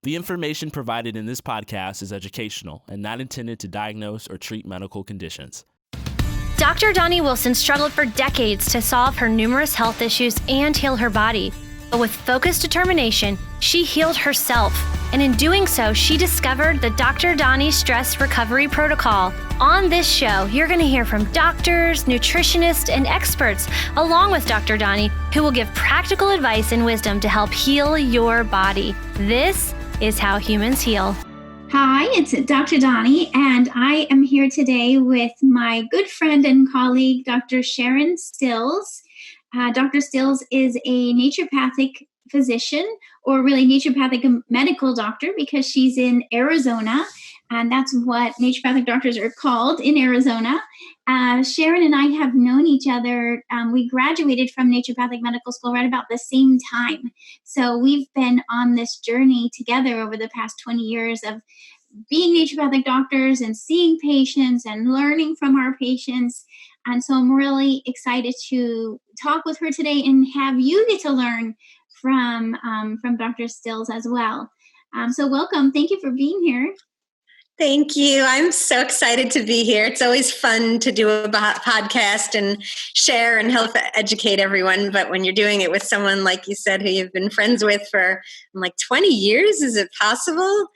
The information provided in this podcast is educational and not intended to diagnose or treat medical conditions. Dr. Donnie Wilson struggled for decades to solve her numerous health issues and heal her body. But with focused determination, she healed herself. And in doing so, she discovered the Dr. Donnie Stress Recovery Protocol. On this show, you're going to hear from doctors, nutritionists, and experts, along with Dr. Donnie, who will give practical advice and wisdom to help heal your body. This is How Humans Heal. Hi, it's Dr. Donnie, and I am here today with my good friend and colleague, Dr. Sharon Stills. Dr. Stills is a naturopathic physician, or really naturopathic medical doctor, because she's in Arizona, and that's what naturopathic doctors are called in Arizona. Sharon and I have known each other. We graduated from naturopathic medical school right about the same time. So we've been on this journey together over the past 20 years of being naturopathic doctors and seeing patients and learning from our patients. And so I'm really excited to talk with her today and have you get to learn from Dr. Stills as well. So welcome. Thank you for being here. Thank you. I'm so excited to be here. It's always fun to do a podcast and share and help educate everyone. But when you're doing it with someone, like you said, who you've been friends with for 20 years, is it possible?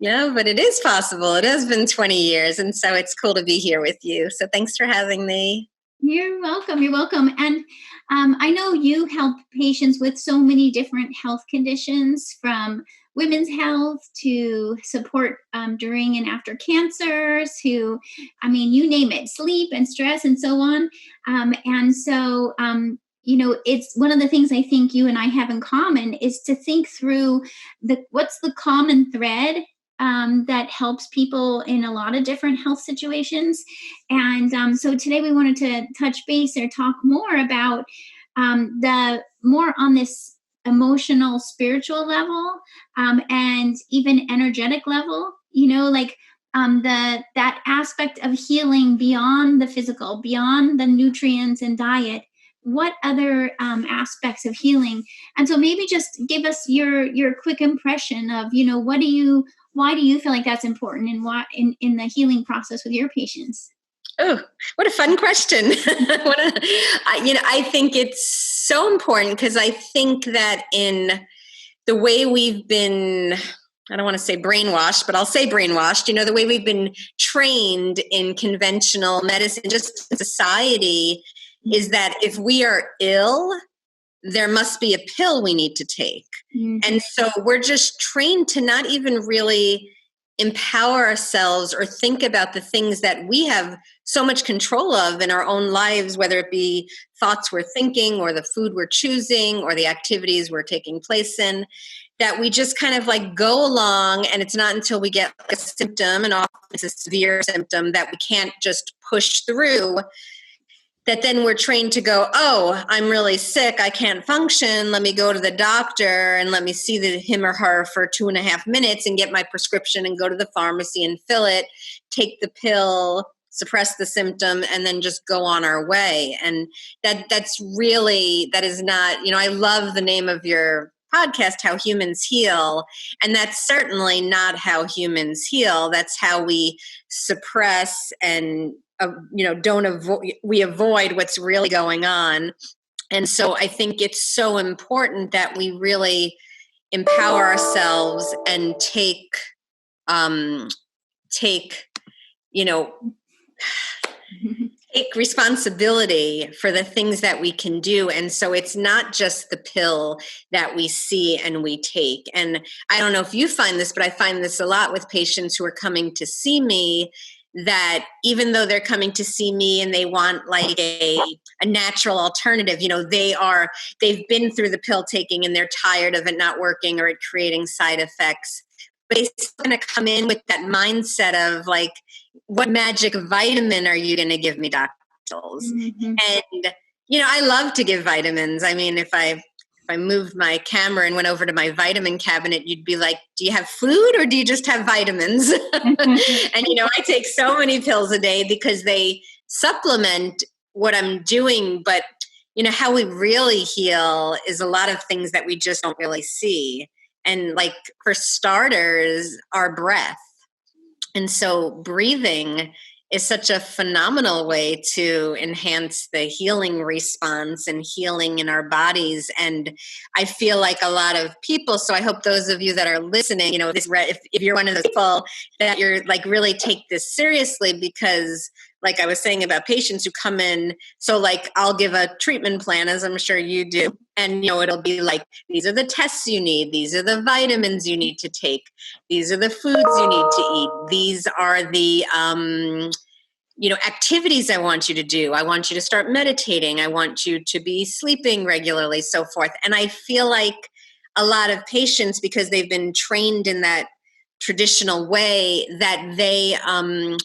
Yeah, but it is possible. It has been 20 years. And so it's cool to be here with you. So thanks for having me. You're welcome. You're welcome. And I know you help patients with so many different health conditions, from women's health to support during and after cancer to, you name it, sleep and stress and so on. It's one of the things I think you and I have in common is to think through what's the common thread that helps people in a lot of different health situations. And so today we wanted to touch base or talk more about more on this emotional, spiritual level, and even energetic level, that aspect of healing beyond the physical, beyond the nutrients and diet. What other aspects of healing? And so maybe just give us your quick impression of, why do you feel like that's important and why in the healing process with your patients? Oh, what a fun question. I think it's so important because I think that in the way we've been, I don't want to say brainwashed, but I'll say brainwashed, the way we've been trained in conventional medicine, just in society, is that if we are ill, there must be a pill we need to take. Mm-hmm. And so we're just trained to not even really empower ourselves or think about the things that we have so much control of in our own lives, whether it be thoughts we're thinking or the food we're choosing or the activities we're taking place in, that we just kind of go along, and it's not until we get a symptom, and often it's a severe symptom that we can't just push through, that then we're trained to go, oh, I'm really sick, I can't function, let me go to the doctor and let me see him or her for 2.5 minutes and get my prescription and go to the pharmacy and fill it, take the pill, suppress the symptom, and then just go on our way. And that is not, I love the name of your podcast, How Humans Heal, and that's certainly not how humans heal. That's how we suppress and we avoid what's really going on. And so I think it's so important that we really empower ourselves and take responsibility for the things that we can do. And so it's not just the pill that we see and we take. And I don't know if you find this, but I find this a lot with patients who are coming to see me, that even though they're coming to see me and they want a natural alternative, they've been through the pill taking and they're tired of it not working or it creating side effects. But they're still going to come in with that mindset of what magic vitamin are you going to give me, Dr. Stills? Mm-hmm. And, I love to give vitamins. I mean, if I moved my camera and went over to my vitamin cabinet, you'd be like, do you have food or do you just have vitamins? And, I take so many pills a day because they supplement what I'm doing. But, how we really heal is a lot of things that we just don't really see. And like for starters, our breath. And so breathing is such a phenomenal way to enhance the healing response and healing in our bodies. And I feel like a lot of people, so I hope those of you that are listening, if you're one of those people, that you're like really take this seriously, because like I was saying about patients who come in, so like I'll give a treatment plan, as I'm sure you do, and it'll be like, these are the tests you need, these are the vitamins you need to take, these are the foods you need to eat, these are the activities I want you to do. I want you to start meditating, I want you to be sleeping regularly, so forth. And I feel like a lot of patients, because they've been trained in that traditional way, that they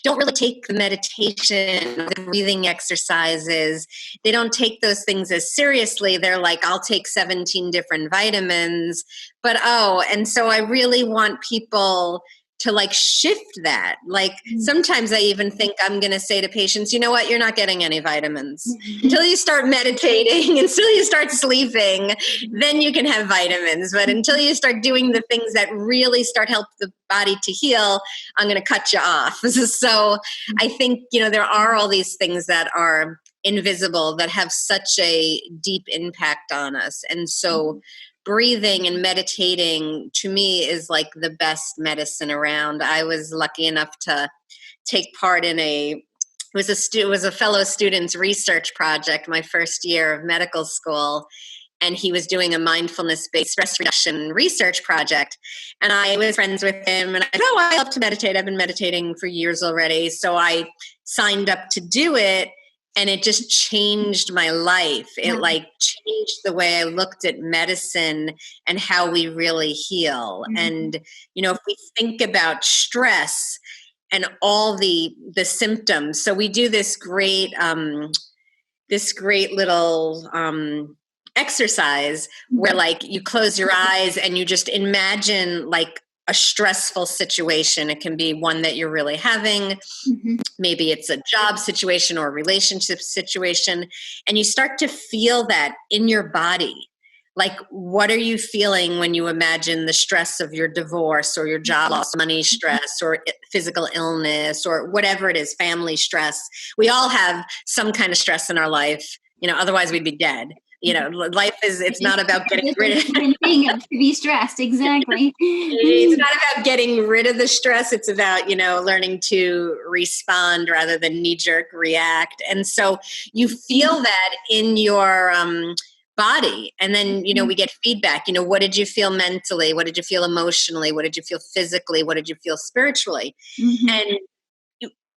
don't really take the meditation, the breathing exercises. They don't take those things as seriously. They're like, I'll take 17 different vitamins. And so I really want people to like shift that. Like sometimes I even think I'm going to say to patients, you know what, you're not getting any vitamins until you start meditating, until you start sleeping, then you can have vitamins. But until you start doing the things that really start help the body to heal, I'm going to cut you off. So I think, there are all these things that are invisible that have such a deep impact on us. And so breathing and meditating to me is like the best medicine around. I was lucky enough to take part in it was a fellow student's research project my first year of medical school, and he was doing a mindfulness-based stress reduction research project. And I was friends with him, and I love to meditate. I've been meditating for years already. So I signed up to do it, and it just changed my life. It like changed the way I looked at medicine and how we really heal. Mm-hmm. And, if we think about stress and all the symptoms, so we do this great little exercise where like you close your eyes and you just imagine like a stressful situation. It can be one that you're really having. Mm-hmm. Maybe it's a job situation or a relationship situation. And you start to feel that in your body. Like, what are you feeling when you imagine the stress of your divorce or your job loss, money stress, or physical illness, or whatever it is, family stress? We all have some kind of stress in our life. Otherwise we'd be dead. Life it's not about getting rid of to be stressed. Exactly. It's not about getting rid of the stress. It's about, learning to respond rather than knee-jerk react. And so you feel that in your body. And then, we get feedback. What did you feel mentally? What did you feel emotionally? What did you feel physically? What did you feel spiritually? Mm-hmm. And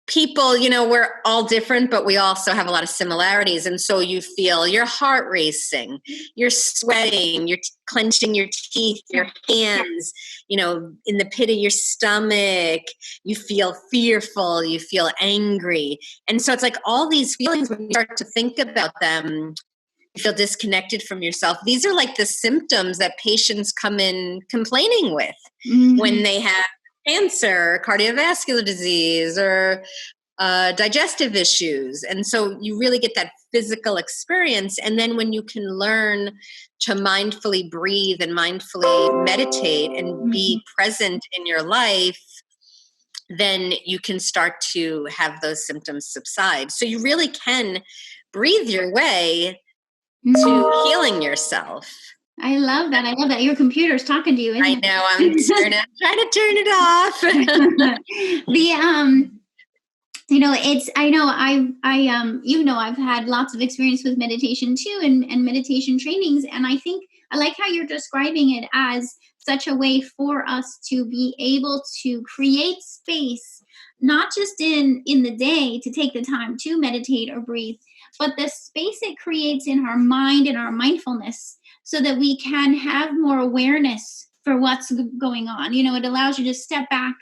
people, we're all different, but we also have a lot of similarities. And so you feel your heart racing, you're sweating, you're clenching your teeth, your hands, in the pit of your stomach, you feel fearful, you feel angry. And so it's like all these feelings, when you start to think about them, you feel disconnected from yourself. These are like the symptoms that patients come in complaining with when they have cancer, cardiovascular disease, or digestive issues. And so you really get that physical experience. And then when you can learn to mindfully breathe and mindfully meditate and be present in your life, then you can start to have those symptoms subside. So you really can breathe your way to healing yourself. I love that. I love that. Your computer's talking to you. I know. I'm trying to turn it off. I've had lots of experience with meditation too, and meditation trainings. And I think I like how you're describing it as such a way for us to be able to create space, not just in the day to take the time to meditate or breathe, but the space it creates in our mind and our mindfulness, so that we can have more awareness for what's going on. It allows you to step back.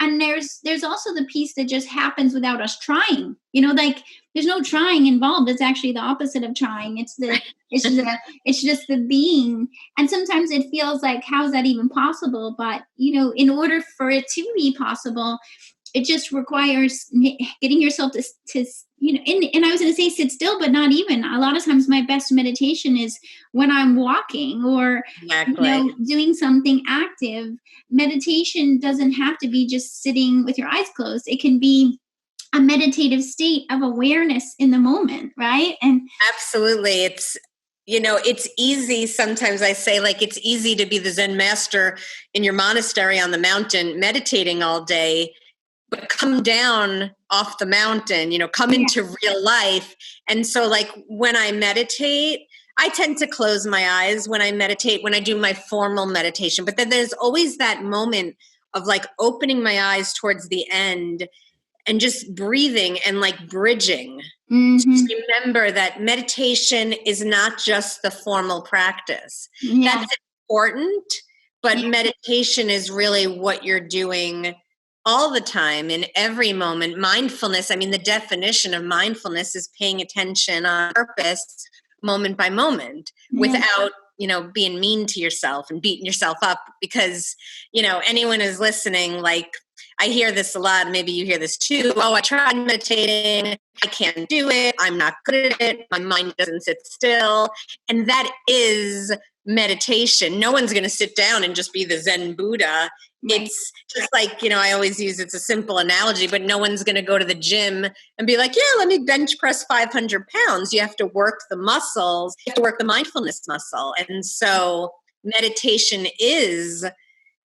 And there's also the piece that just happens without us trying. There's no trying involved. It's actually the opposite of trying. It's just the being. And sometimes it feels like, how is that even possible? But, in order for it to be possible, it just requires getting yourself to and I was going to say sit still, but not even. A lot of times my best meditation is when I'm walking or, doing something active. Meditation doesn't have to be just sitting with your eyes closed. It can be a meditative state of awareness in the moment, right? And absolutely. It's easy. Sometimes I say, like, it's easy to be the Zen master in your monastery on the mountain, meditating all day, but come down off the mountain, come into real life. And so, like, when I meditate, I tend to close my eyes when I meditate, when I do my formal meditation. But then there's always that moment of, like, opening my eyes towards the end and just breathing and, like, bridging. mm-hmm. To remember that meditation is not just the formal practice. Yeah. That's important, but meditation is really what you're doing all the time, in every moment. Mindfulness, I mean, the definition of mindfulness is paying attention on purpose, moment by moment, without, being mean to yourself and beating yourself up. Because, anyone who's listening, like, I hear this a lot. Maybe you hear this too. Oh, I tried meditating. I can't do it. I'm not good at it. My mind doesn't sit still. And that is meditation. No one's going to sit down and just be the Zen Buddha. Right. It's just like, I always use, it's a simple analogy, but no one's going to go to the gym and be like, yeah, let me bench press 500 pounds. You have to work the muscles. You have to work the mindfulness muscle. And so meditation is,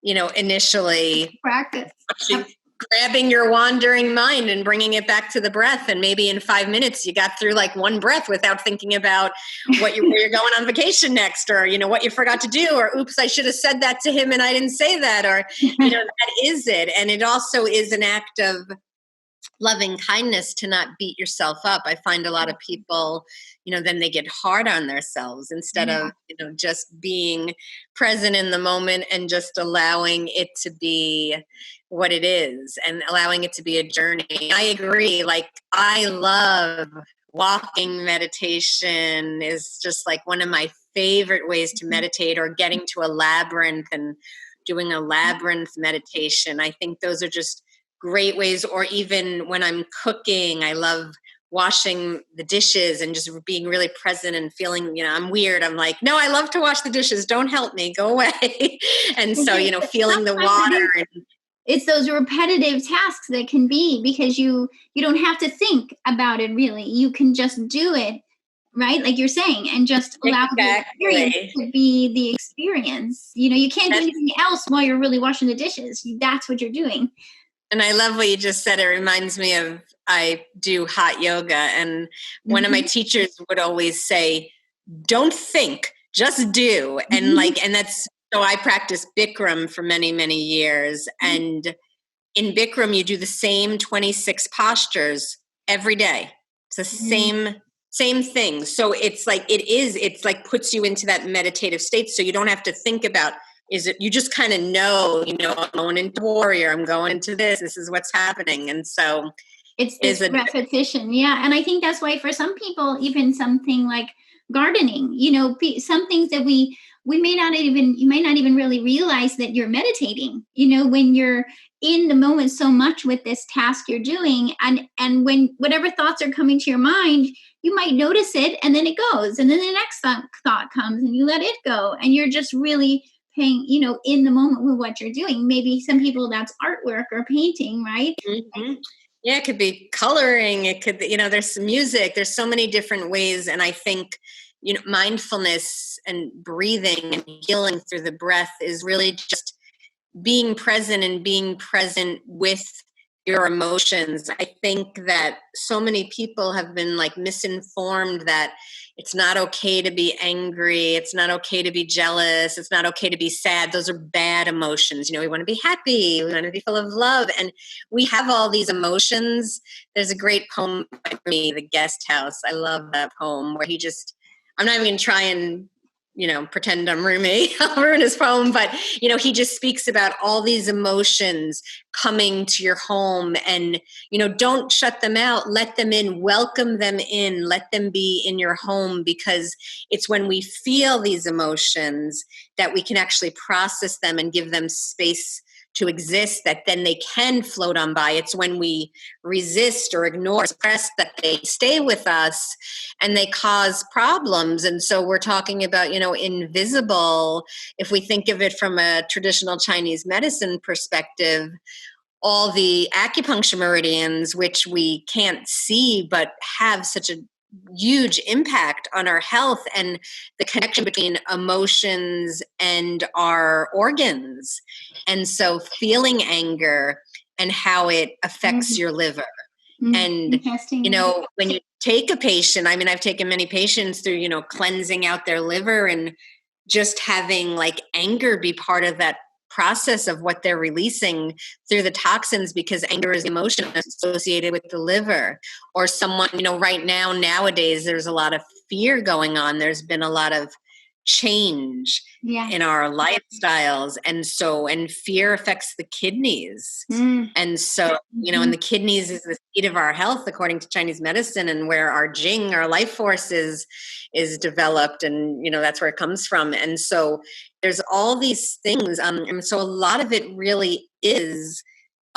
initially practice. Actually grabbing your wandering mind and bringing it back to the breath. And maybe in 5 minutes, you got through, like, one breath without thinking about where you're going on vacation next, or, what you forgot to do, or, oops, I should have said that to him and I didn't say that, or, that is it. And it also is an act of loving kindness to not beat yourself up. I find a lot of people, then they get hard on themselves instead of, just being present in the moment and just allowing it to be what it is and allowing it to be a journey. I agree. Like, I love walking. Meditation is just, like, one of my favorite ways to meditate, or getting to a labyrinth and doing a labyrinth meditation. I think those are just great ways. Or even when I'm cooking, I love washing the dishes and just being really present and feeling, I'm weird. I'm like, no, I love to wash the dishes. Don't help me. Go away. And so, feeling the water. It's those repetitive tasks that can be, because you don't have to think about it really. You can just do it, right? Like you're saying, and just allow the experience to be the experience. You can't do anything else while you're really washing the dishes. That's what you're doing. And I love what you just said. It reminds me of, I do hot yoga, and one of my teachers would always say, don't think, just do. And and that's, so I practiced Bikram for many, many years. And in Bikram, you do the same 26 postures every day. It's the same thing. So it's like puts you into that meditative state. So you don't have to think about, you just kind of know, I'm going into warrior, I'm going into this is what's happening. And so it's this repetition. Yeah. And I think that's why for some people, even something like gardening, some things that we may not even, you may not even really realize that you're meditating, when you're in the moment so much with this task you're doing. And when whatever thoughts are coming to your mind, you might notice it, and then it goes. And then the next thought comes and you let it go. And you're just really paying, in the moment with what you're doing. Maybe some people that's artwork or painting, right? Mm-hmm. Yeah, it could be coloring. It could be, there's some music. There's so many different ways. And I think, mindfulness and breathing and healing through the breath is really just being present and being present with your emotions. I think that so many people have been, like, misinformed that it's not okay to be angry. It's not okay to be jealous. It's not okay to be sad. Those are bad emotions. We want to be happy. We want to be full of love. And we have all these emotions. There's a great poem by me, The Guest House. I love that poem where I'm not even going to try and, pretend I'm Rumi. I'll ruin his poem. But, he just speaks about all these emotions coming to your home, and, don't shut them out. Let them in, welcome them in, let them be in your home, because it's when we feel these emotions that we can actually process them and give them space to exist that then they can float on by. It's when we resist or ignore, suppress, that they stay with us and they cause problems. And so we're talking about, invisible, if we think of it from a traditional Chinese medicine perspective, all the acupuncture meridians, which we can't see but have such a huge impact on our health and the connection between emotions and our organs. And so feeling anger and how it affects your liver. And, when you take a patient, I mean, I've taken many patients through, cleansing out their liver and just having like anger be part of that process of what they're releasing through the toxins, because anger is emotion associated with the liver. Or someone, right now, nowadays, there's a lot of fear going on. There's been a lot of change in our lifestyles. And fear affects the kidneys. And so, and the kidneys is the seat of our health, according to Chinese medicine, and where our Jing, our life force is developed. And, that's where it comes from. And so there's all these things. And so a lot of it really is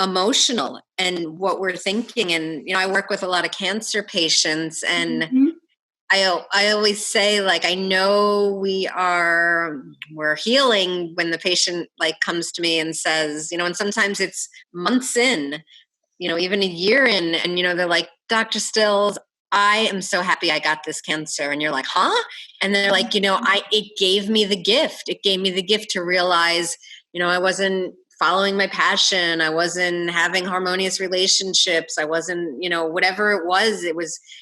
emotional and what we're thinking. And, I work with a lot of cancer patients, and I always say, like, I know we're healing when the patient like comes to me and says, and sometimes it's months in, even a year in, and, they're like, Dr. Stills, I am so happy I got this cancer. And you're like, huh? And they're like, it gave me the gift. It gave me the gift to realize, I wasn't following my passion. I wasn't having harmonious relationships. I wasn't, whatever it was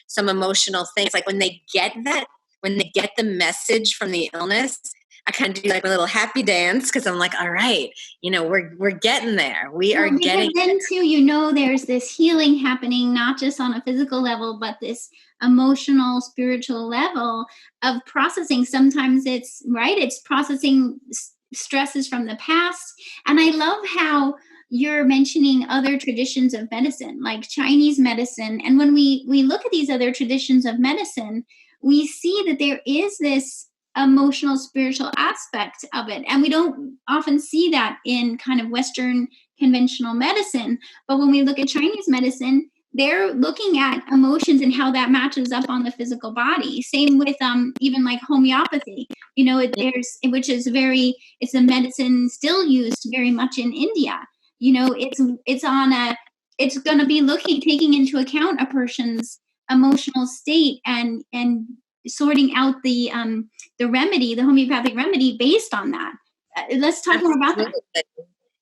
some emotional thing. It's like when they get the message from the illness, I kind of do like a little happy dance, because I'm like, all right, we're getting there. We are getting there. Then too, there's this healing happening, not just on a physical level, but this emotional, spiritual level of processing. Sometimes it's processing stresses from the past. And I love how you're mentioning other traditions of medicine, like Chinese medicine. And when we look at these other traditions of medicine, we see that there is this emotional, spiritual aspect of it. And we don't often see that in kind of Western conventional medicine. But when we look at Chinese medicine, they're looking at emotions and how that matches up on the physical body. Same with even like homeopathy, it's a medicine still used very much in India. It's going to be taking into account a person's emotional state and sorting out the remedy, the homeopathic remedy based on that. Let's talk more about that.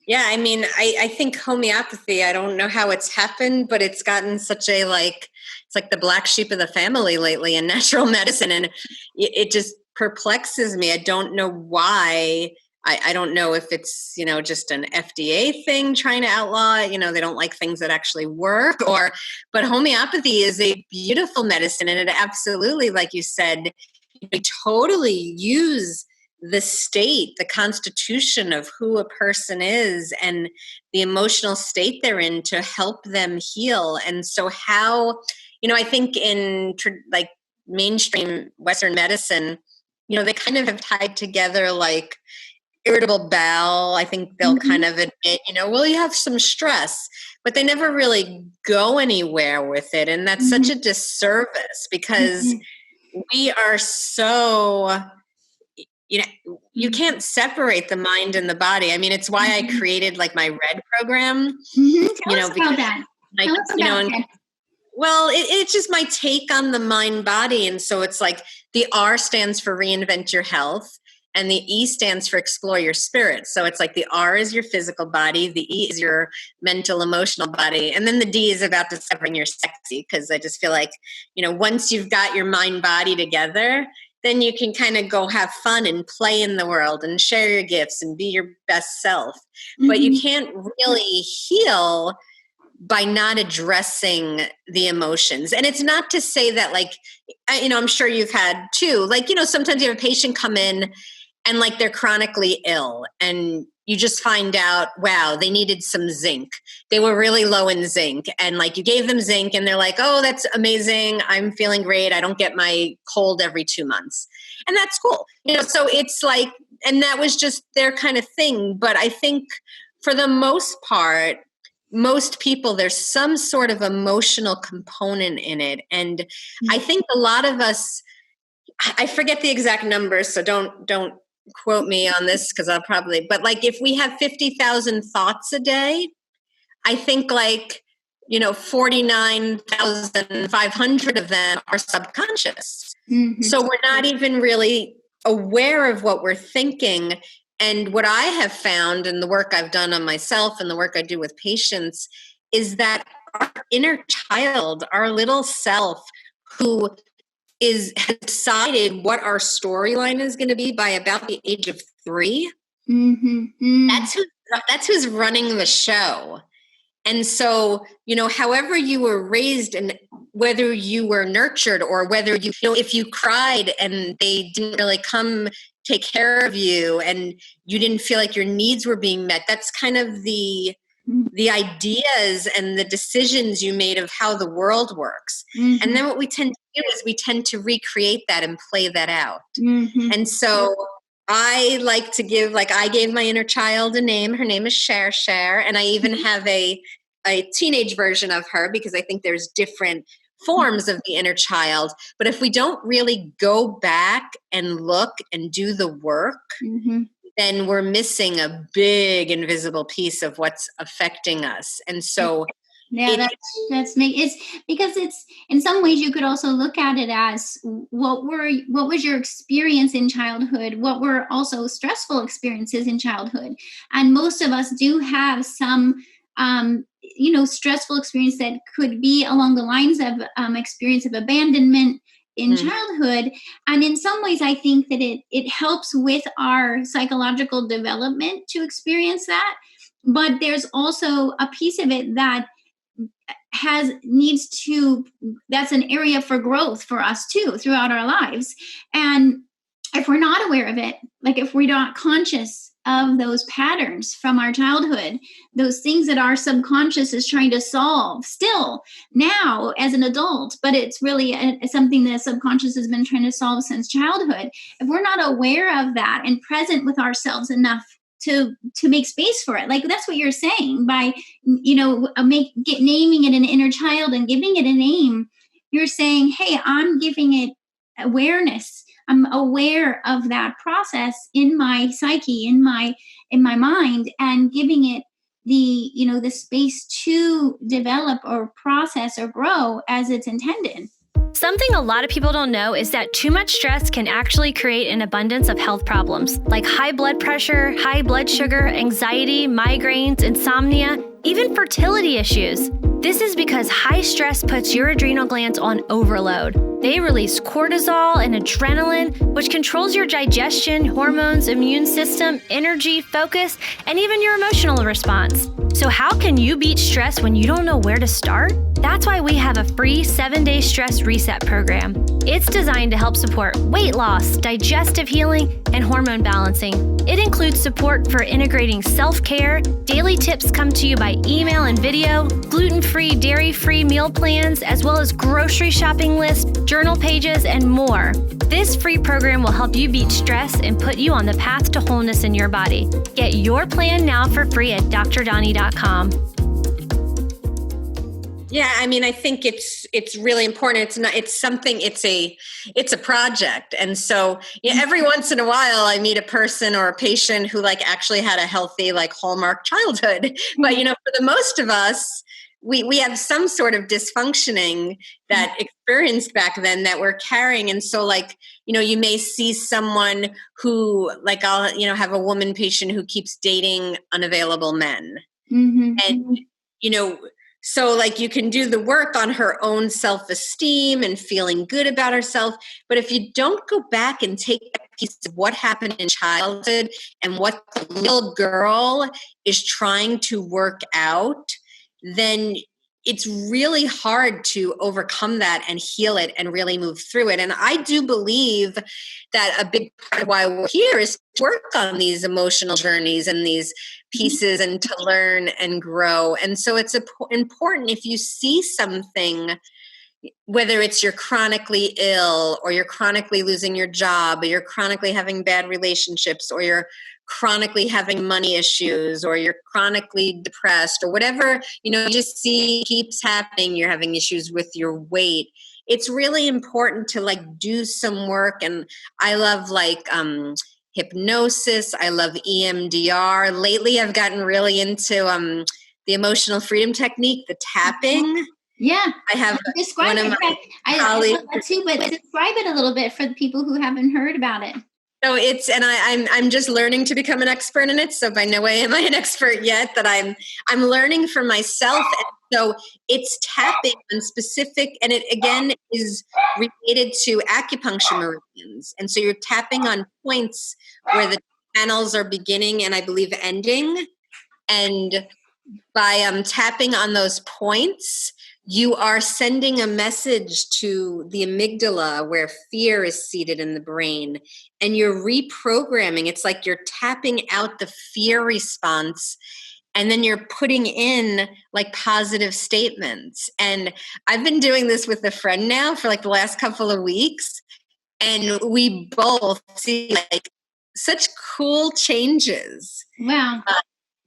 Yeah, I mean, I think homeopathy, I don't know how it's happened, but it's gotten such a it's like the black sheep of the family lately in natural medicine. And it just perplexes me. I don't know why. I don't know if it's, just an FDA thing trying to outlaw, they don't like things that actually work, but homeopathy is a beautiful medicine. And it absolutely, like you said, we totally use the state, the constitution of who a person is and the emotional state they're in to help them heal. And so how, I think in like mainstream Western medicine, they kind of have tied together like irritable bowel. I think they'll kind of admit, well, you have some stress, but they never really go anywhere with it. And that's such a disservice, because we are so, you can't separate the mind and the body. I mean, it's why I created like my RED program. Tell us about that. Well, it's just my take on the mind body. And so it's like the R stands for reinvent your health, and the E stands for explore your spirit. So it's like the R is your physical body, the E is your mental, emotional body, and then the D is about discovering your sexy, because I just feel like, once you've got your mind body together, then you can kind of go have fun and play in the world and share your gifts and be your best self. But you can't really heal by not addressing the emotions. And it's not to say that, like, I'm sure you've had too, like, sometimes you have a patient come in and like they're chronically ill and you just find out, wow, they needed some zinc. They were really low in zinc, and like you gave them zinc and they're like, oh, that's amazing. I'm feeling great. I don't get my cold every 2 months. And that's cool. So it's like, and that was just their kind of thing. But I think for the most part, most people, there's some sort of emotional component in it. And I think a lot of us, I forget the exact numbers, so don't quote me on this because I'll probably, but like if we have 50,000 thoughts a day, I think 49,500 of them are subconscious. Mm-hmm. So we're not even really aware of what we're thinking. And what I have found in the work I've done on myself and the work I do with patients is that our inner child, our little self who has decided what our storyline is going to be by about the age of 3, mm-hmm. Mm-hmm. That's who's running the show. And so, however you were raised and whether you were nurtured or whether if you cried and they didn't really come take care of you and you didn't feel like your needs were being met, that's kind of the ideas and the decisions you made of how the world works. Mm-hmm. And then what we tend to do is we tend to recreate that and play that out. Mm-hmm. And so I like to I gave my inner child a name. Her name is Cher, and I even have a teenage version of her because I think there's different forms of the inner child. But if we don't really go back and look and do the work, mm-hmm. then we're missing a big invisible piece of what's affecting us. And so it's because it's in some ways you could also look at it as what was your experience in childhood? What were also stressful experiences in childhood? And most of us do have some stressful experience that could be along the lines of experience of abandonment in childhood. And in some ways, I think that it helps with our psychological development to experience that. But there's also a piece of it that that's an area for growth for us too throughout our lives. And if we're not aware of it, like if we're not conscious of those patterns from our childhood, those things that our subconscious is trying to solve still now as an adult, but it's really something that subconscious has been trying to solve since childhood. If we're not aware of that and present with ourselves enough to make space for it, like that's what you're saying by, naming it an inner child and giving it a name, you're saying, hey, I'm giving it awareness. I'm aware of that process in my psyche, in my mind, and giving it the space to develop or process or grow as it's intended. Something a lot of people don't know is that too much stress can actually create an abundance of health problems like high blood pressure, high blood sugar, anxiety, migraines, insomnia, even fertility issues. This is because high stress puts your adrenal glands on overload. They release cortisol and adrenaline, which controls your digestion, hormones, immune system, energy, focus, and even your emotional response. So how can you beat stress when you don't know where to start? That's why we have a free 7-day stress reset program. It's designed to help support weight loss, digestive healing, and hormone balancing. It includes support for integrating self-care. Daily tips come to you by email and video, gluten-free, dairy-free meal plans, as well as grocery shopping lists, journal pages, and more. This free program will help you beat stress and put you on the path to wholeness in your body. Get your plan now for free at drdani.com. Yeah, I mean, I think it's really important. It's a project. And so every once in a while I meet a person or a patient who actually had a healthy, hallmark childhood. But, for the most of us, we have some sort of dysfunctioning that experienced back then that we're carrying. And so you may see someone who I'll, have a woman patient who keeps dating unavailable men. Mm-hmm. And, so you can do the work on her own self-esteem and feeling good about herself. But if you don't go back and take a piece of what happened in childhood and what the little girl is trying to work out, then it's really hard to overcome that and heal it and really move through it. And I do believe that a big part of why we're here is to work on these emotional journeys and these pieces and to learn and grow. And so it's important if you see something, whether it's you're chronically ill or you're chronically losing your job or you're chronically having bad relationships or you're chronically having money issues, or you're chronically depressed, or whatever, you just see keeps happening, you're having issues with your weight, it's really important to like do some work. And I love like hypnosis. I love EMDR. Lately, I've gotten really into the emotional freedom technique, the tapping. Yeah. I have describe one of it. my I love that too, but describe it a little bit for the people who haven't heard about it. So I'm just learning to become an expert in it. So by no way am I an expert yet, but I'm learning for myself. And so it's tapping on specific, and it again is related to acupuncture meridians. And so you're tapping on points where the channels are beginning and I believe ending. And by tapping on those points, you are sending a message to the amygdala where fear is seated in the brain, and you're reprogramming. It's like you're tapping out the fear response, and then you're putting in like positive statements. And I've been doing this with a friend now for like the last couple of weeks, and we both see like such cool changes. Wow.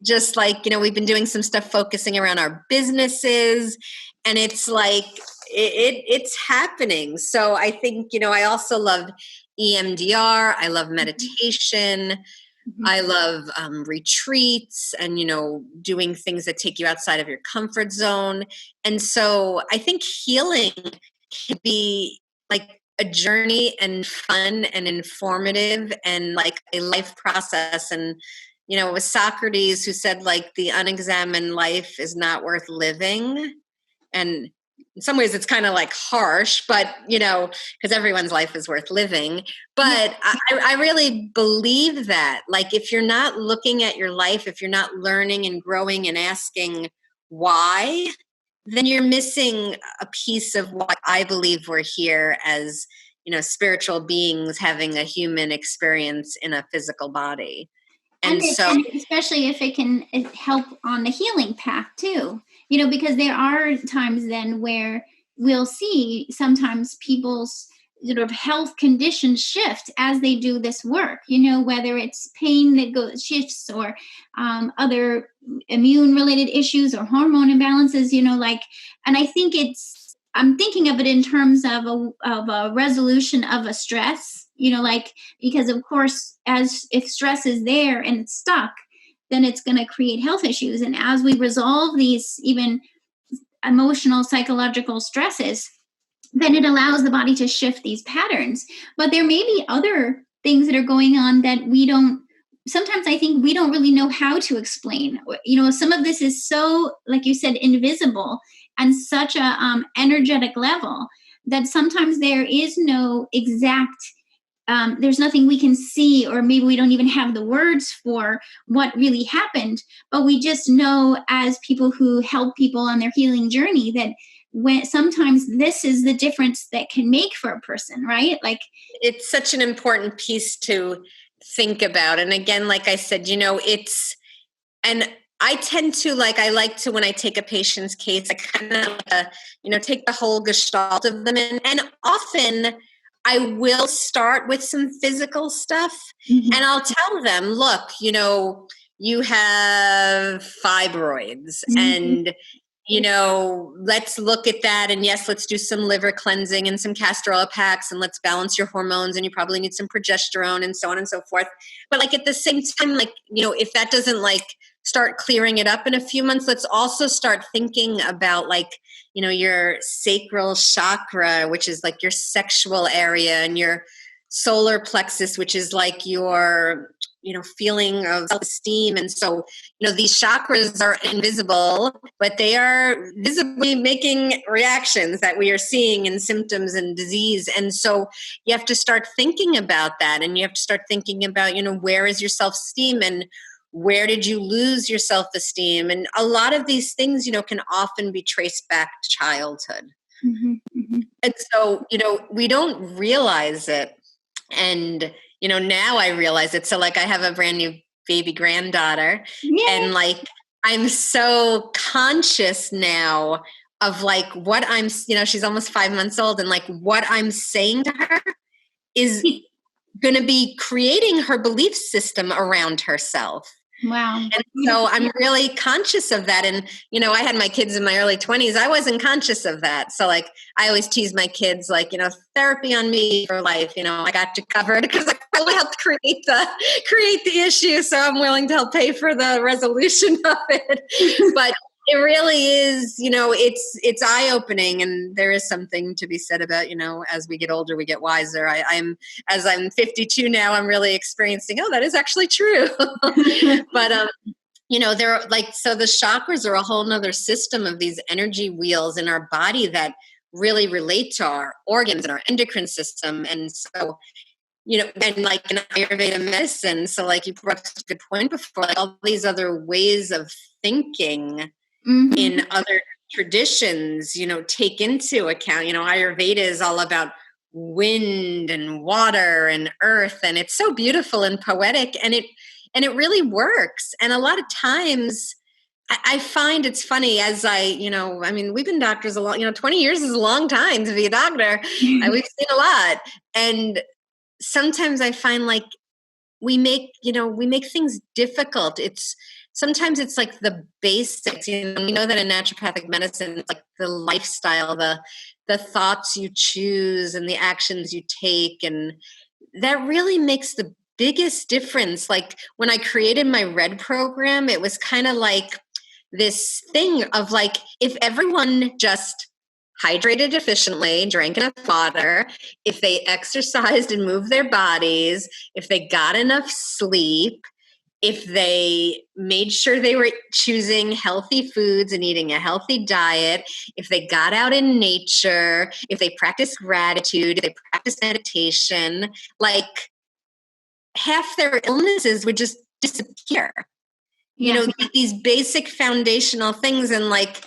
Just like, we've been doing some stuff focusing around our businesses, and it's like, it's happening. So I think, I also love EMDR. I love meditation. Mm-hmm. I love retreats and, doing things that take you outside of your comfort zone. And so I think healing can be like a journey and fun and informative and like a life process. And it was Socrates who said, like, the unexamined life is not worth living. And in some ways it's kind of like harsh, but, because everyone's life is worth living. But I really believe that, like, if you're not looking at your life, if you're not learning and growing and asking why, then you're missing a piece of what I believe we're here as, spiritual beings having a human experience in a physical body. And especially if it can help on the healing path too, because there are times then where we'll see sometimes people's sort of health conditions shift as they do this work, whether it's pain that shifts or other immune related issues or hormone imbalances, and I think I'm thinking of it in terms of a resolution of a stress, because of course, if stress is there and it's stuck, then it's going to create health issues. And as we resolve these even emotional, psychological stresses, then it allows the body to shift these patterns. But there may be other things that are going on that sometimes I think we don't really know how to explain. Some of this is so, like you said, invisible and such a energetic level that sometimes there is no exact there's nothing we can see, or maybe we don't even have the words for what really happened, but we just know as people who help people on their healing journey that sometimes this is the difference that can make for a person, right? Like, it's such an important piece to think about. And again, like I said, and I tend to I like to, when I take a patient's case, I kind of, take the whole gestalt of them. And often I will start with some physical stuff, mm-hmm. and I'll tell them, look, you have fibroids, mm-hmm. and, let's look at that. And yes, let's do some liver cleansing and some castor oil packs, and let's balance your hormones. And you probably need some progesterone and so on and so forth. But at the same time, if that doesn't start clearing it up in a few months, let's also start thinking about your sacral chakra, which is like your sexual area, and your solar plexus, which is like your, feeling of self-esteem. And so, these chakras are invisible, but they are visibly making reactions that we are seeing in symptoms and disease. And so you have to start thinking about that, and you have to start thinking about, where is your self-esteem, and where did you lose your self-esteem? And a lot of these things, can often be traced back to childhood. Mm-hmm, mm-hmm. And so, we don't realize it. And, now I realize it. So I have a brand new baby granddaughter. Yay. And I'm so conscious now of what I'm, she's almost 5 months old, and what I'm saying to her is going to be creating her belief system around herself. Wow. And so I'm really conscious of that. And, I had my kids in my early 20s. I wasn't conscious of that. So like, I always tease my kids, like, therapy on me for life. I got you covered because I really helped create the issue. So I'm willing to help pay for the resolution of it. But it really is, it's eye-opening, and there is something to be said about, as we get older, we get wiser. As I'm 52 now, I'm really experiencing, that is actually true. But, there are so the chakras are a whole nother system of these energy wheels in our body that really relate to our organs and our endocrine system. And so, and like in Ayurveda medicine, so like you brought up a good point before, like all these other ways of thinking in other traditions, take into account, Ayurveda is all about wind and water and earth, and it's so beautiful and poetic, and it really works. And a lot of times I find it's funny as we've been doctors a long, 20 years is a long time to be a doctor. We've seen a lot. And sometimes I find like we make things difficult. Sometimes it's like the basics. We know that in naturopathic medicine, it's like the lifestyle, the thoughts you choose and the actions you take. And that really makes the biggest difference. Like when I created my RED program, it was kind of like this thing of like, if everyone just hydrated efficiently, drank enough water, if they exercised and moved their bodies, if they got enough sleep, if they made sure they were choosing healthy foods and eating a healthy diet, if they got out in nature, if they practiced gratitude, if they practiced meditation, like half their illnesses would just disappear. Yeah. These basic foundational things. And like,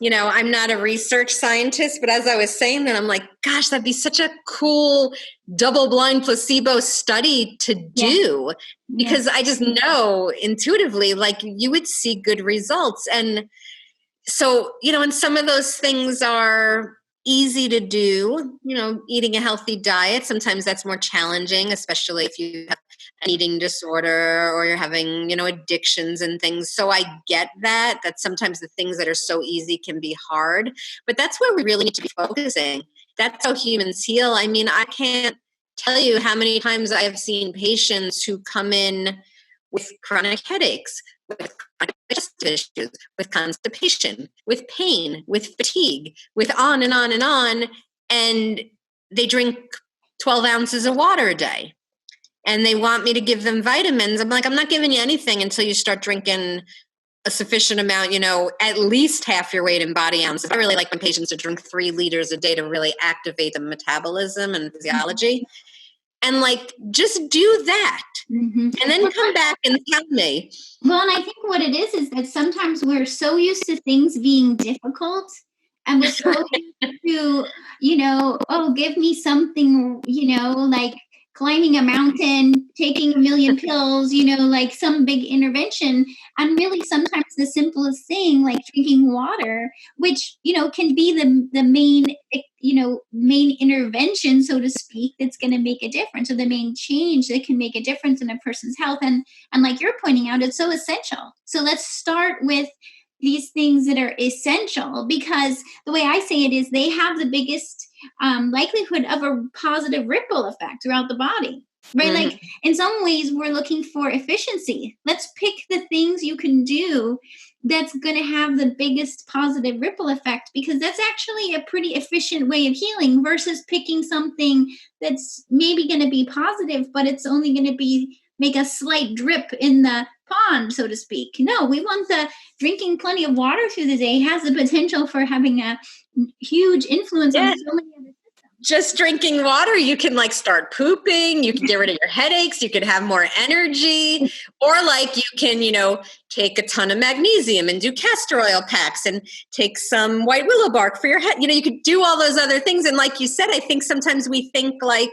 I'm not a research scientist, but as I was saying that, I'm like, gosh, that'd be such a cool double-blind placebo study to do, because I just know intuitively, like you would see good results. And so, and some of those things are easy to do, eating a healthy diet. Sometimes that's more challenging, especially if you have an eating disorder or you're having, addictions and things. So I get that sometimes the things that are so easy can be hard, but that's where we really need to be focusing. That's how humans heal. I mean, I can't tell you how many times I have seen patients who come in with chronic headaches, with chronic digestive issues, with constipation, with pain, with fatigue, with on and on and on. And they drink 12 ounces of water a day. And they want me to give them vitamins. I'm like, I'm not giving you anything until you start drinking a sufficient amount, at least half your weight in body ounces. I really like my patients to drink 3 liters a day to really activate the metabolism and physiology. And like, just do that. And then come back and tell me. Well, and I think what it is that sometimes we're so used to things being difficult, and we're so used to, give me something, like climbing a mountain, taking a million pills, like some big intervention. And really sometimes the simplest thing, like drinking water, which, can be the main, main intervention, so to speak, that's going to make a difference, or the main change that can make a difference in a person's health. And like you're pointing out, it's so essential. So let's start with these things that are essential, because the way I say it is they have the biggest likelihood of a positive ripple effect throughout the body, right? Like in some ways we're looking for efficiency. Let's pick the things you can do that's going to have the biggest positive ripple effect, because that's actually a pretty efficient way of healing versus picking something that's maybe going to be positive, but it's only going to make a slight drip in the pond, so to speak. No, we want the drinking plenty of water through the day has the potential for having a huge influence on so many other systems. Just drinking water, you can like start pooping, you can get rid of your headaches, you can have more energy, or like you can, take a ton of magnesium and do castor oil packs and take some white willow bark for your head. You could do all those other things. And like you said, I think sometimes we think like,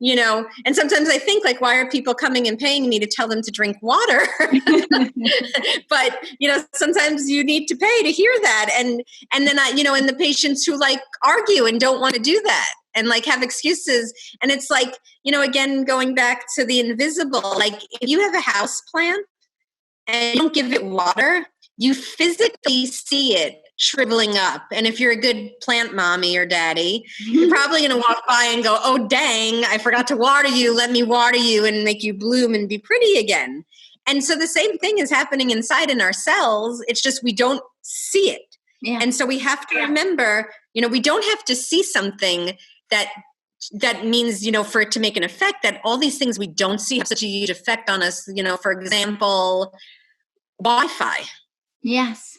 and sometimes I think like, why are people coming and paying me to tell them to drink water? But, sometimes you need to pay to hear that. And then and the patients who like argue and don't want to do that. and like have excuses. And it's like, again, going back to the invisible, like if you have a house plant and you don't give it water, you physically see it shriveling up. And if you're a good plant mommy or daddy, you're probably going to walk by and go, oh, dang, I forgot to water you. Let me water you and make you bloom and be pretty again. And so the same thing is happening inside in our cells. It's just we don't see it. Yeah. And so we have to remember, we don't have to see something that means, for it to make an effect, that all these things we don't see have such a huge effect on us. For example, Wi-Fi. Yes.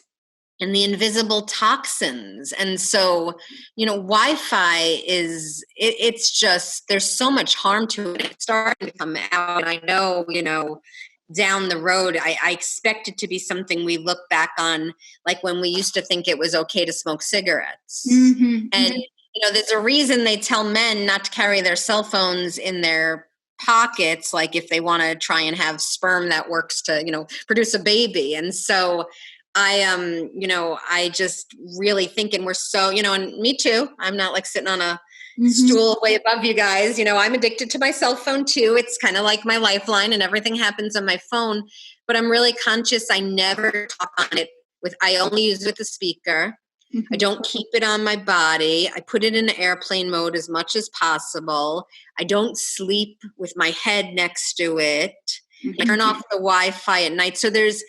And the invisible toxins. And so, Wi-Fi it's just, there's so much harm to it. It's starting to come out. And I know, down the road, I expect it to be something we look back on, like when we used to think it was okay to smoke cigarettes. Mm-hmm. And, there's a reason they tell men not to carry their cell phones in their pockets, like if they want to try and have sperm that works to, produce a baby. And so I just really think, and we're so, and me too, I'm not like sitting on a stool way above you guys. I'm addicted to my cell phone too. It's kind of like my lifeline and everything happens on my phone, but I'm really conscious. I never talk on it I only use it with the speaker. I don't keep it on my body. I put it in airplane mode as much as possible. I don't sleep with my head next to it. I turn off the Wi-Fi at night. So there's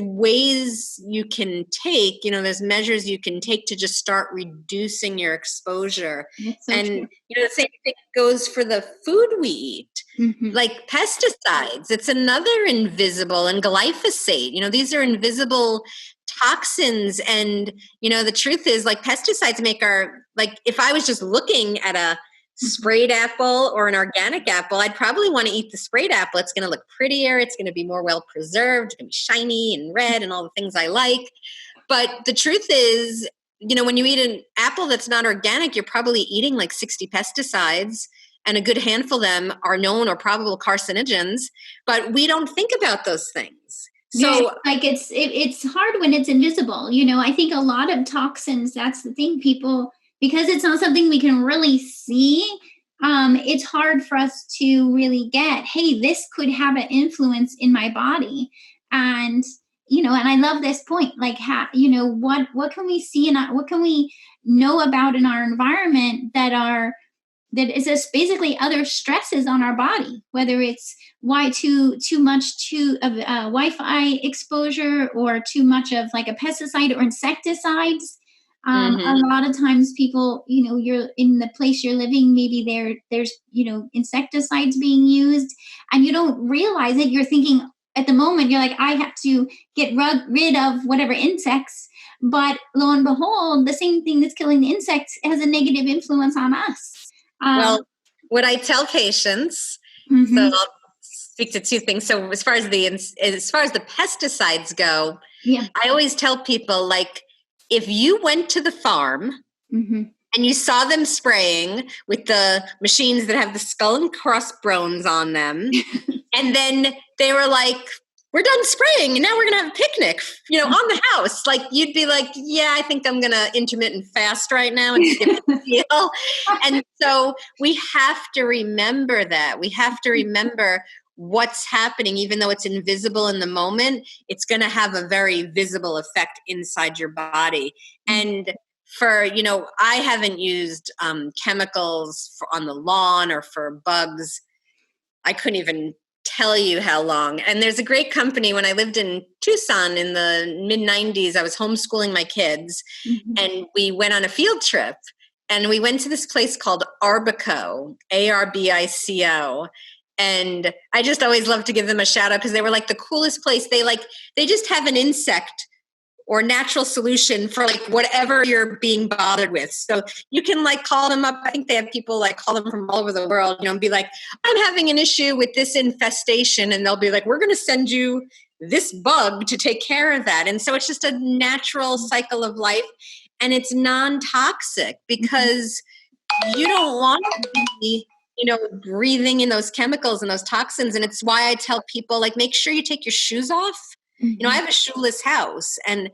ways you can take, there's measures you can take to just start reducing your exposure. So and, true. The same thing goes for the food we eat, like pesticides. It's another invisible, and glyphosate, these are invisible toxins. And, the truth is, like, pesticides make if I was just looking at a sprayed apple or an organic apple, I'd probably want to eat the sprayed apple. It's going to look prettier. It's going to be more well preserved. It's going to be shiny and red and all the things I like. But the truth is, when you eat an apple that's not organic, you're probably eating like 60 pesticides, and a good handful of them are known or probable carcinogens, but we don't think about those things. So it's hard when it's invisible. I think a lot of toxins, that's the thing, people, because it's not something we can really see, it's hard for us to really get, hey, this could have an influence in my body. And, and I love this point, like, what can we see and what can we know about in our environment that is just basically other stresses on our body, whether it's too much of Wi-Fi exposure or too much of like a pesticide or insecticides. A lot of times people, you're in the place you're living, maybe there's insecticides being used and you don't realize it. You're thinking at the moment, you're like, I have to get rid of whatever insects. But lo and behold, the same thing that's killing the insects has a negative influence on us. Well, what I tell patients, so I'll speak to two things. So as far as the pesticides go, I always tell people, like, if you went to the farm and you saw them spraying with the machines that have the skull and crossbones on them, and then they were like, we're done spraying and now we're going to have a picnic, on the house. Like, you'd be like, yeah, I think I'm going to intermittent fast right now and skip the meal. And so we have to remember that. We have to remember what's happening, even though it's invisible in the moment, it's going to have a very visible effect inside your body. And for, I haven't used chemicals on the lawn or for bugs. I couldn't even tell you how long. And there's a great company. When I lived in Tucson in the mid-90s, I was homeschooling my kids, and we went on a field trip, and we went to this place called Arbico, Arbico. And I just always love to give them a shout out because they were like the coolest place. They just have an insect or natural solution for like whatever you're being bothered with. So you can like call them up. I think they have people like call them from all over the world, and be like, I'm having an issue with this infestation. And they'll be like, we're going to send you this bug to take care of that. And so it's just a natural cycle of life, and it's non-toxic because you don't want to be, breathing in those chemicals and those toxins. And it's why I tell people, like, make sure you take your shoes off. I have a shoeless house, and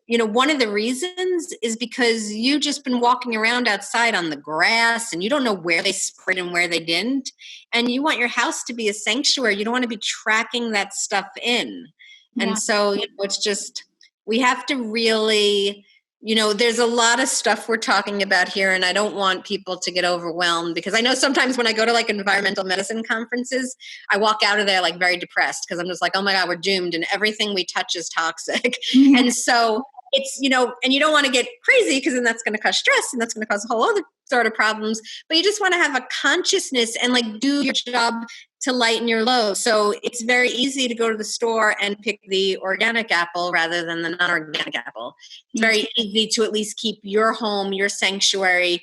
one of the reasons is because you just been walking around outside on the grass and you don't know where they sprayed and where they didn't. And you want your house to be a sanctuary. You don't want to be tracking that stuff in. Yeah. And so, it's just, we have to really, there's a lot of stuff we're talking about here, and I don't want people to get overwhelmed, because I know sometimes when I go to like environmental medicine conferences, I walk out of there like very depressed, because I'm just like, oh my God, we're doomed and everything we touch is toxic. Yeah. And so it's, and you don't want to get crazy, because then that's going to cause stress and that's going to cause a whole other sort of problems. But you just want to have a consciousness and like do your job to lighten your load. So it's very easy to go to the store and pick the organic apple rather than the non-organic apple. It's very easy to at least keep your home, your sanctuary,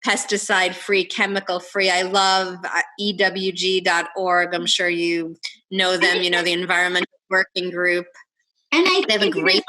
pesticide free, chemical free. I love EWG.org. I'm sure you know them, the Environmental Working Group. And I think it's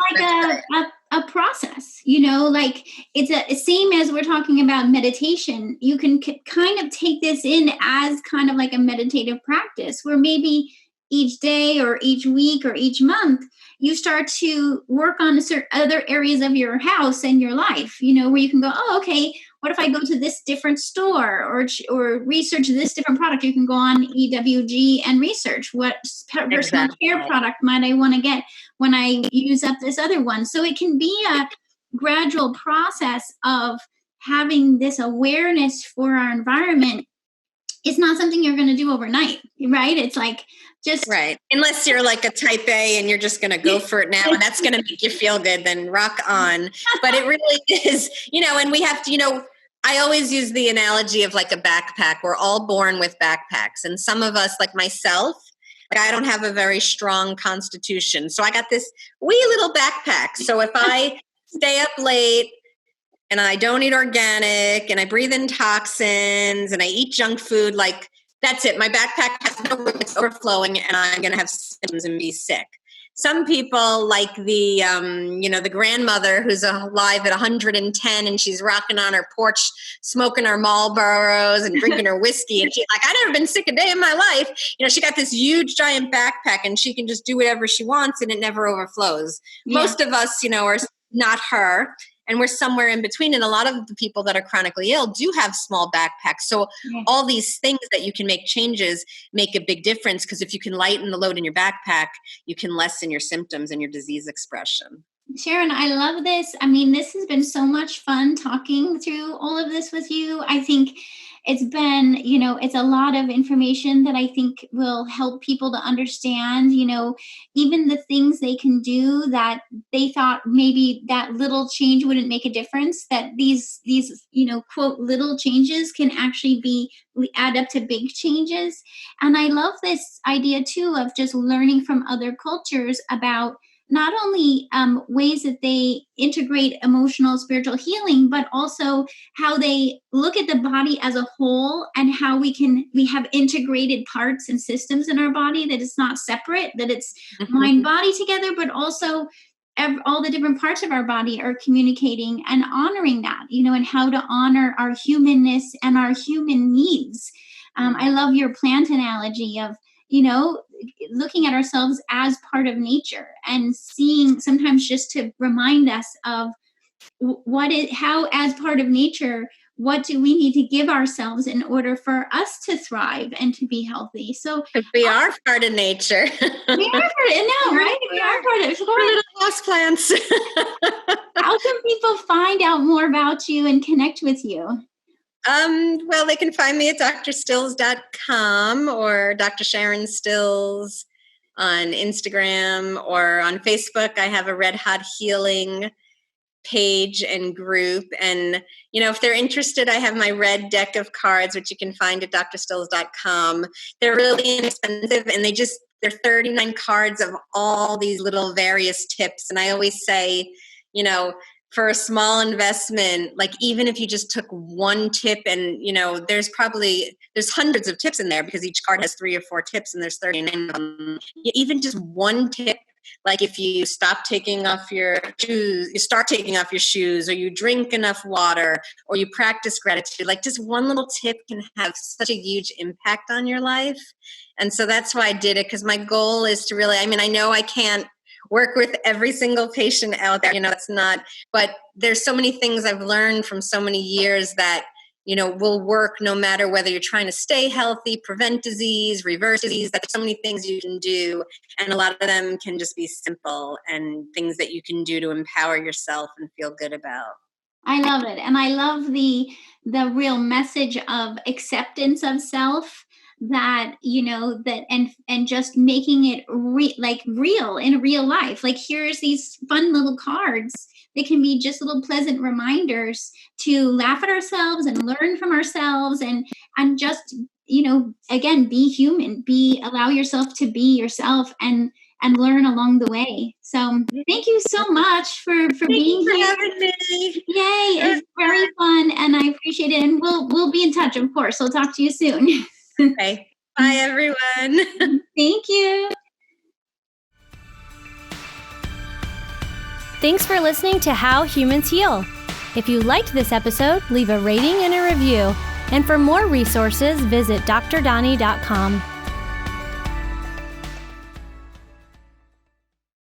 like a process, like it's a same as we're talking about meditation. You can kind of take this in as kind of like a meditative practice, where maybe each day or each week or each month, you start to work on certain other areas of your house and your life, where you can go, oh, okay, what if I go to this different store or research this different product? You can go on EWG and research what personal care product might I want to get when I use up this other one. So it can be a gradual process of having this awareness for our environment. It's not something you're going to do overnight, right? It's like just... Right. Unless you're like a type A and you're just going to go for it now and that's going to make you feel good, then rock on. But it really is, and we have to, I always use the analogy of like a backpack. We're all born with backpacks. And some of us, like myself, like I don't have a very strong constitution. So I got this wee little backpack. So if I stay up late and I don't eat organic and I breathe in toxins and I eat junk food, like that's it. My backpack has no room, it's overflowing and I'm going to have symptoms and be sick. Some people like the, the grandmother who's alive at 110 and she's rocking on her porch, smoking her Marlboros and drinking her whiskey. And she's like, I've never been sick a day in my life. She got this huge giant backpack and she can just do whatever she wants and it never overflows. Yeah. Most of us, are not her. And we're somewhere in between. And a lot of the people that are chronically ill do have small backpacks. So all these things that you can make changes make a big difference, because if you can lighten the load in your backpack, you can lessen your symptoms and your disease expression. Sharon, I love this. I mean, this has been so much fun talking through all of this with you. I think it's been, it's a lot of information that I think will help people to understand, even the things they can do that they thought maybe that little change wouldn't make a difference, that these, quote, little changes can actually add up to big changes. And I love this idea too of just learning from other cultures about not only ways that they integrate emotional, spiritual healing, but also how they look at the body as a whole and how we have integrated parts and systems in our body, that it's not separate, that it's mind, body together, but also all the different parts of our body are communicating and honoring that, and how to honor our humanness and our human needs. I love your plant analogy of, looking at ourselves as part of nature and seeing sometimes just to remind us of how as part of nature, what do we need to give ourselves in order for us to thrive and to be healthy? So we are part of nature. We are part of it now, right? We are part of it. We're little house plants. How can people find out more about you and connect with you? Well, they can find me at drstills.com or Dr. Sharon Stills on Instagram or on Facebook. I have a Red Hot Healing page and group. And, if they're interested, I have my red deck of cards, which you can find at drstills.com. They're really inexpensive and they're 39 cards of all these little various tips. And I always say, for a small investment, like even if you just took one tip and, there's hundreds of tips in there because each card has 3 or 4 tips and there's 39 of them. Even just one tip, like if you stop taking off your shoes, you start taking off your shoes, or you drink enough water, or you practice gratitude, like just one little tip can have such a huge impact on your life. And so that's why I did it, because my goal is to really, I know I can't work with every single patient out there. It's not, but there's so many things I've learned from so many years that, will work no matter whether you're trying to stay healthy, prevent disease, reverse disease. There's so many things you can do. And a lot of them can just be simple and things that you can do to empower yourself and feel good about. I love it. And I love the real message of acceptance of self, that, and just making it real in real life. Like, here's these fun little cards. They can be just little pleasant reminders to laugh at ourselves and learn from ourselves and just, again, be human, allow yourself to be yourself and learn along the way. So thank you so much for being here. Thank you for having me. Yay, it's very fun and I appreciate it. And we'll be in touch, of course. I'll talk to you soon. Okay. Bye, everyone. Thank you. Thanks for listening to How Humans Heal. If you liked this episode, leave a rating and a review. And for more resources, visit drdonnie.com.